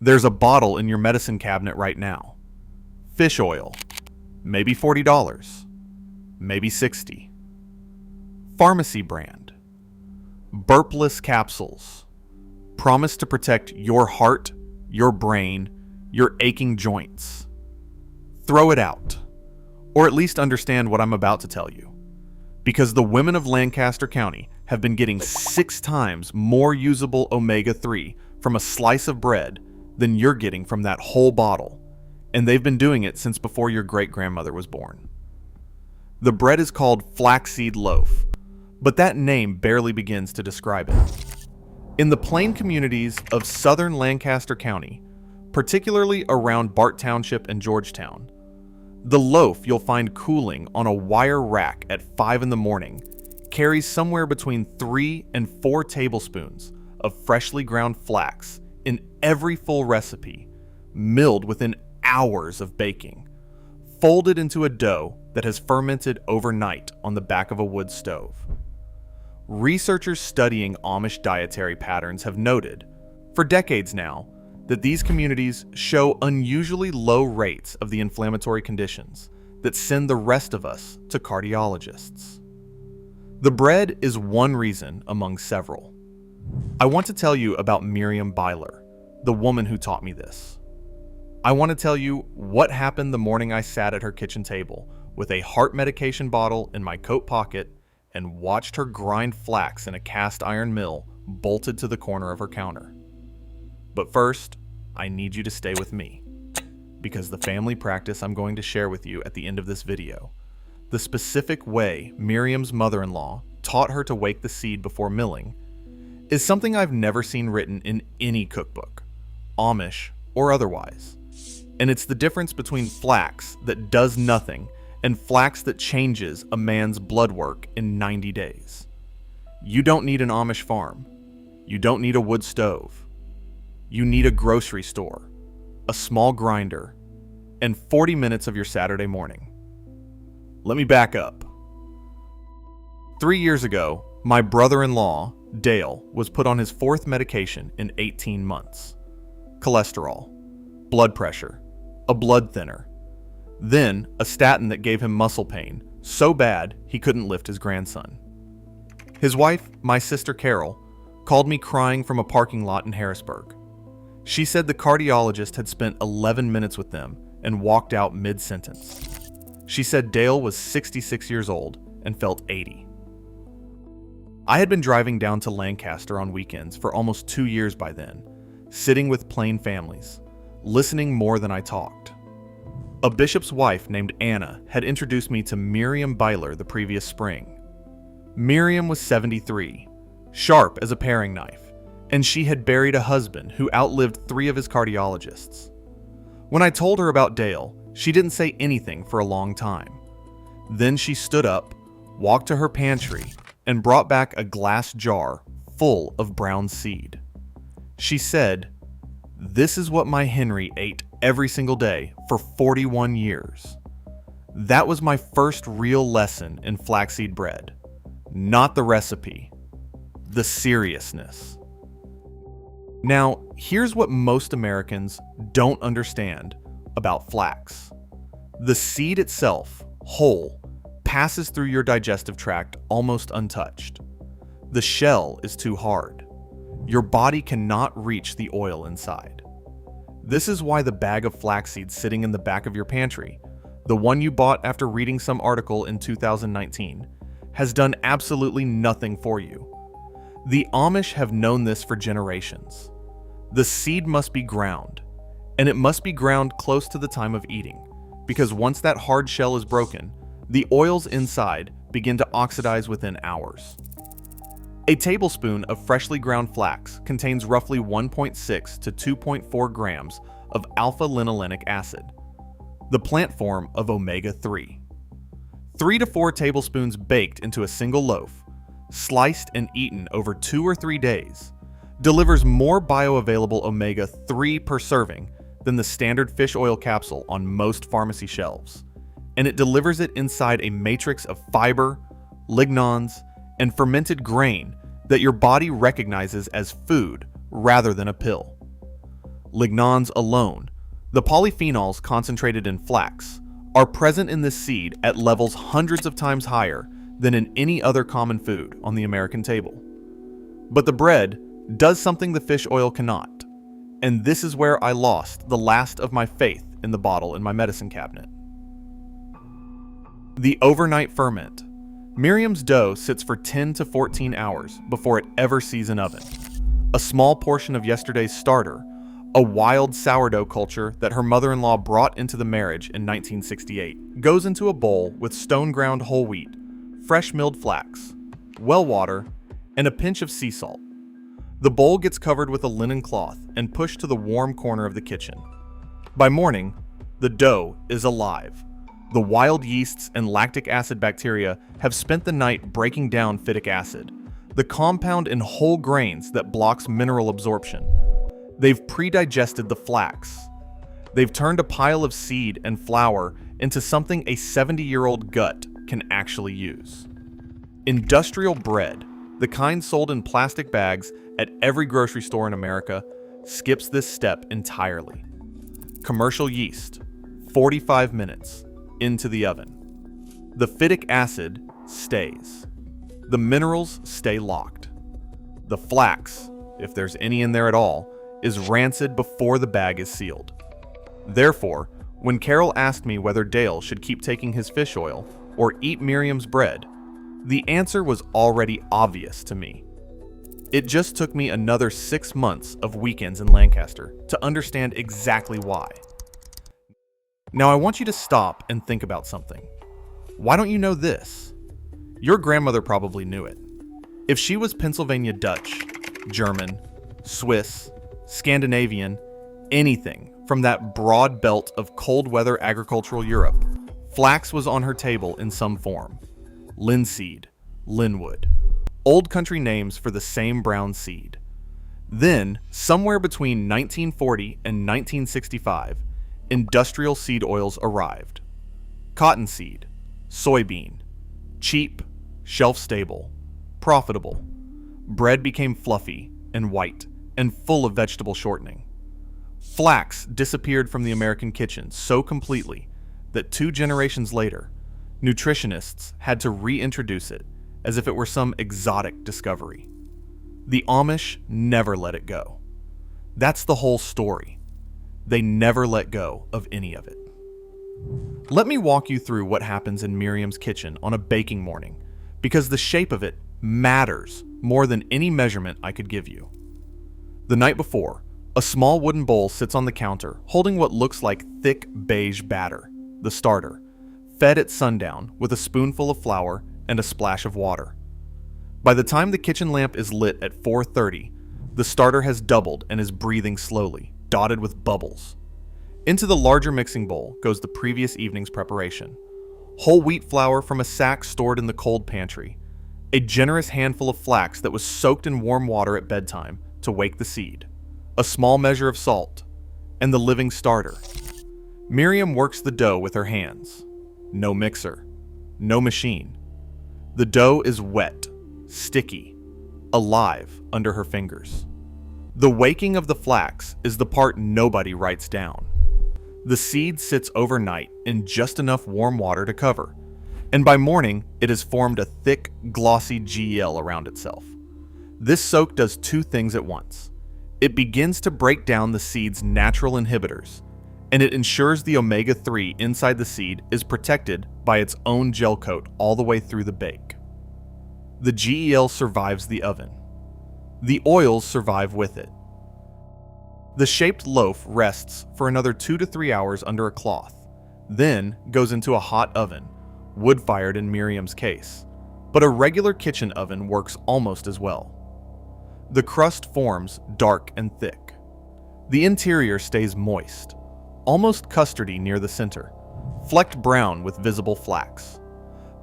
There's a bottle in your medicine cabinet right now. Fish oil, maybe $40, maybe $60. Pharmacy brand. Burpless capsules. Promise to protect your heart, your brain, your aching joints. Throw it out. Or at least understand what I'm about to tell you. Because the women of Lancaster County have been getting 6 times more usable omega-3 from a slice of bread than you're getting from that whole bottle. And they've been doing it since before your great-grandmother was born. The bread is called flaxseed loaf, but that name barely begins to describe it. In the plain communities of southern Lancaster County, particularly around Bart Township and Georgetown, the loaf you'll find cooling on a wire rack at 5 in the morning carries somewhere between 3 and 4 tablespoons of freshly ground flax in every full recipe, milled within hours of baking, folded into a dough that has fermented overnight on the back of a wood stove. Researchers studying Amish dietary patterns have noted, for decades now, that these communities show unusually low rates of the inflammatory conditions that send the rest of us to cardiologists. The bread is one reason among several. I want to tell you about Miriam Beiler, the woman who taught me this. I want to tell you what happened the morning I sat at her kitchen table with a heart medication bottle in my coat pocket and watched her grind flax in a cast iron mill bolted to the corner of her counter. But first, I need you to stay with me, because the family practice I'm going to share with you at the end of this video, the specific way Miriam's mother-in-law taught her to wake the seed before milling, is something I've never seen written in any cookbook, Amish or otherwise. And it's the difference between flax that does nothing and flax that changes a man's blood work in 90 days. You don't need an Amish farm. You don't need a wood stove. You need a grocery store, a small grinder, and 40 minutes of your Saturday morning. Let me back up. 3 years ago, my brother-in-law, Dale, was put on his 4th medication in 18 months. Cholesterol, blood pressure, a blood thinner, then a statin that gave him muscle pain so bad he couldn't lift his grandson. His wife, my sister Carol, called me crying from a parking lot in Harrisburg. She said the cardiologist had spent 11 minutes with them and walked out mid-sentence. She said Dale was 66 years old and felt 80. I had been driving down to Lancaster on weekends for almost 2 years by then, sitting with plain families, listening more than I talked. A bishop's wife named Anna had introduced me to Miriam Beiler the previous spring. Miriam was 73, sharp as a paring knife, and she had buried a husband who outlived 3 of his cardiologists. When I told her about Dale, she didn't say anything for a long time. Then she stood up, walked to her pantry, and brought back a glass jar full of brown seed. She said, "This is what my Henry ate every single day for 41 years. That was my first real lesson in flaxseed bread. Not the recipe, the seriousness." Now, here's what most Americans don't understand about flax. The seed itself, whole, passes through your digestive tract almost untouched. The shell is too hard. Your body cannot reach the oil inside. This is why the bag of flaxseed sitting in the back of your pantry, the one you bought after reading some article in 2019, has done absolutely nothing for you. The Amish have known this for generations. The seed must be ground, and it must be ground close to the time of eating, because once that hard shell is broken, the oils inside begin to oxidize within hours. A tablespoon of freshly ground flax contains roughly 1.6 to 2.4 grams of alpha-linolenic acid, the plant form of omega-3. 3 to 4 tablespoons baked into a single loaf, sliced and eaten over 2 or 3 days, delivers more bioavailable omega-3 per serving than the standard fish oil capsule on most pharmacy shelves, and it delivers it inside a matrix of fiber, lignans, and fermented grain that your body recognizes as food rather than a pill. lignans alone, the polyphenols concentrated in flax, are present in this seed at levels hundreds of times higher than in any other common food on the American table. But the bread does something the fish oil cannot, and this is where I lost the last of my faith in the bottle in my medicine cabinet. The overnight ferment. Miriam's dough sits for 10 to 14 hours before it ever sees an oven. A small portion of yesterday's starter, a wild sourdough culture that her mother-in-law brought into the marriage in 1968, goes into a bowl with stone-ground whole wheat, fresh milled flax, well water, and a pinch of sea salt. The bowl gets covered with a linen cloth and pushed to the warm corner of the kitchen. By morning, the dough is alive. The wild yeasts and lactic acid bacteria have spent the night breaking down phytic acid, the compound in whole grains that blocks mineral absorption. They've pre-digested the flax. They've turned a pile of seed and flour into something a 70-year-old gut can actually use. Industrial bread, the kind sold in plastic bags at every grocery store in America, skips this step entirely. Commercial yeast, 45 minutes into the oven. The phytic acid stays. The minerals stay locked. The flax, if there's any in there at all, is rancid before the bag is sealed. Therefore, when Carol asked me whether Dale should keep taking his fish oil or eat Miriam's bread, the answer was already obvious to me. It just took me another 6 months of weekends in Lancaster to understand exactly why. Now I want you to stop and think about something. Why don't you know this? Your grandmother probably knew it. If she was Pennsylvania Dutch, German, Swiss, Scandinavian, anything from that broad belt of cold weather agricultural Europe, flax was on her table in some form. Linseed, linwood, old country names for the same brown seed. Then, somewhere between 1940 and 1965, industrial seed oils arrived. Cottonseed, soybean, cheap, shelf-stable, profitable. Bread became fluffy and white and full of vegetable shortening. Flax disappeared from the American kitchen so completely that 2 generations later, nutritionists had to reintroduce it as if it were some exotic discovery. The Amish never let it go. That's the whole story. They never let go of any of it. Let me walk you through what happens in Miriam's kitchen on a baking morning, because the shape of it matters more than any measurement I could give you. The night before, a small wooden bowl sits on the counter holding what looks like thick beige batter, the starter, fed at sundown with a spoonful of flour and a splash of water. By the time the kitchen lamp is lit at 4:30, the starter has doubled and is breathing slowly, dotted with bubbles. Into the larger mixing bowl goes the previous evening's preparation. Whole wheat flour from a sack stored in the cold pantry, a generous handful of flax that was soaked in warm water at bedtime to wake the seed, a small measure of salt, and the living starter. Miriam works the dough with her hands. No mixer, no machine. The dough is wet, sticky, alive under her fingers. The waking of the flax is the part nobody writes down. The seed sits overnight in just enough warm water to cover, and by morning it has formed a thick, glossy gel around itself. This soak does 2 things at once. It begins to break down the seed's natural inhibitors, and it ensures the omega-3 inside the seed is protected by its own gel coat all the way through the bake. The gel survives the oven. The oils survive with it. The shaped loaf rests for another 2 to 3 hours under a cloth, then goes into a hot oven, wood-fired in Miriam's case, but a regular kitchen oven works almost as well. The crust forms dark and thick. The interior stays moist, almost custardy near the center, flecked brown with visible flax.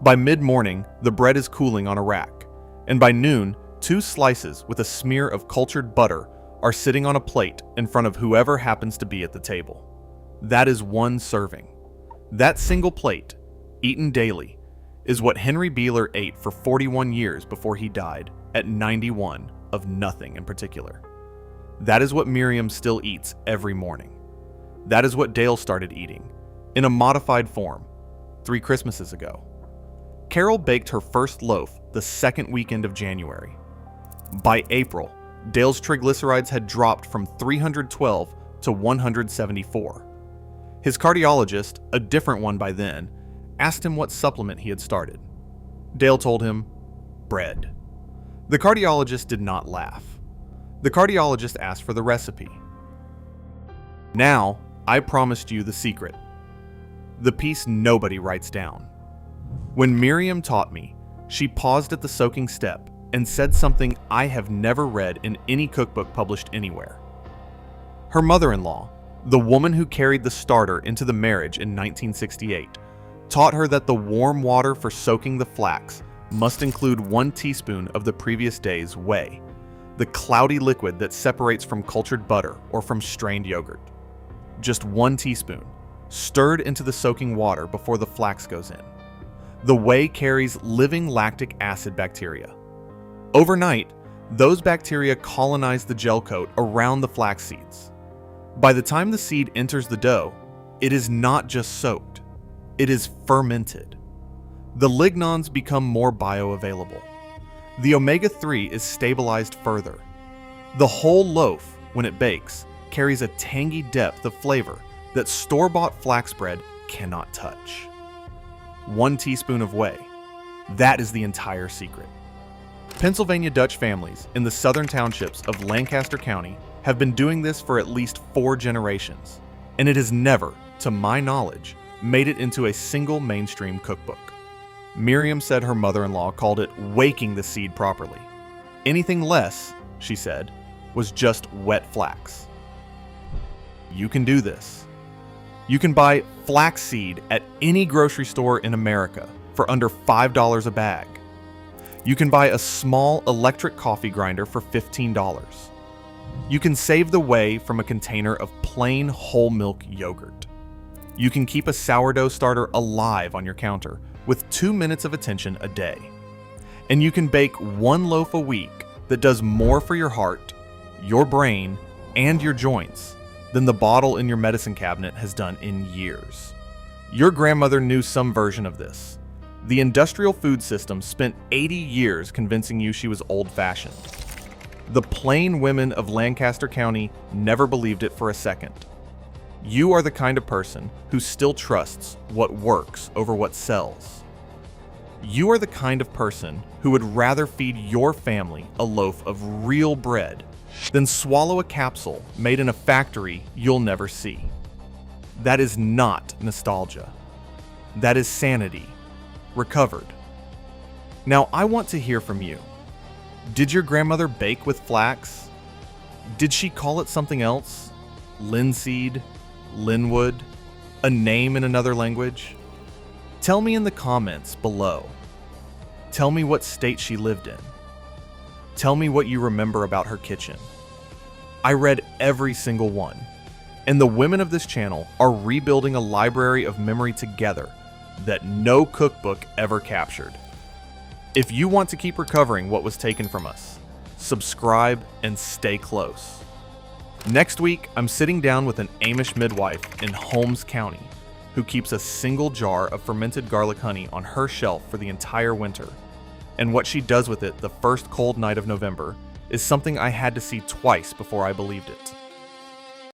By mid-morning, the bread is cooling on a rack, and by noon, 2 slices with a smear of cultured butter are sitting on a plate in front of whoever happens to be at the table. That is 1 serving. That single plate, eaten daily, is what Henry Beiler ate for 41 years before he died, at 91, of nothing in particular. That is what Miriam still eats every morning. That is what Dale started eating, in a modified form, 3 Christmases ago. Carol baked her first loaf the second weekend of January. By April, Dale's triglycerides had dropped from 312 to 174. His cardiologist, a different one by then, asked him what supplement he had started. Dale told him, bread. The cardiologist did not laugh. The cardiologist asked for the recipe. Now, I promised you the secret. The piece nobody writes down. When Miriam taught me, she paused at the soaking step and said something I have never read in any cookbook published anywhere. Her mother-in-law, the woman who carried the starter into the marriage in 1968, taught her that the warm water for soaking the flax must include 1 teaspoon of the previous day's whey, the cloudy liquid that separates from cultured butter or from strained yogurt. Just 1 teaspoon, stirred into the soaking water before the flax goes in. The whey carries living lactic acid bacteria. Overnight, those bacteria colonize the gel coat around the flax seeds. By the time the seed enters the dough, it is not just soaked, it is fermented. The lignans become more bioavailable. The omega-3 is stabilized further. The whole loaf, when it bakes, carries a tangy depth of flavor that store-bought flax bread cannot touch. 1 teaspoon of whey. That is the entire secret. Pennsylvania Dutch families in the southern townships of Lancaster County have been doing this for at least 4 generations, and it has never, to my knowledge, made it into a single mainstream cookbook. Miriam said her mother-in-law called it waking the seed properly. Anything less, she said, was just wet flax. You can do this. You can buy flaxseed at any grocery store in America for under $5 a bag. You can buy a small electric coffee grinder for $15. You can save the whey from a container of plain whole milk yogurt. You can keep a sourdough starter alive on your counter with 2 minutes of attention a day. And you can bake 1 loaf a week that does more for your heart, your brain, and your joints than the bottle in your medicine cabinet has done in years. Your grandmother knew some version of this. The industrial food system spent 80 years convincing you she was old-fashioned. The plain women of Lancaster County never believed it for a second. You are the kind of person who still trusts what works over what sells. You are the kind of person who would rather feed your family a loaf of real bread than swallow a capsule made in a factory you'll never see. That is not nostalgia. That is sanity, recovered. Now, I want to hear from you. Did your grandmother bake with flax? Did she call it something else? Linseed? Linwood? A name in another language? Tell me in the comments below. Tell me what state she lived in. Tell me what you remember about her kitchen. I read every single one, and the women of this channel are rebuilding a library of memory together that no cookbook ever captured. If you want to keep recovering what was taken from us, subscribe and stay close. Next week, I'm sitting down with an Amish midwife in Holmes County who keeps a single jar of fermented garlic honey on her shelf for the entire winter. And what she does with it the first cold night of November is something I had to see twice before I believed it.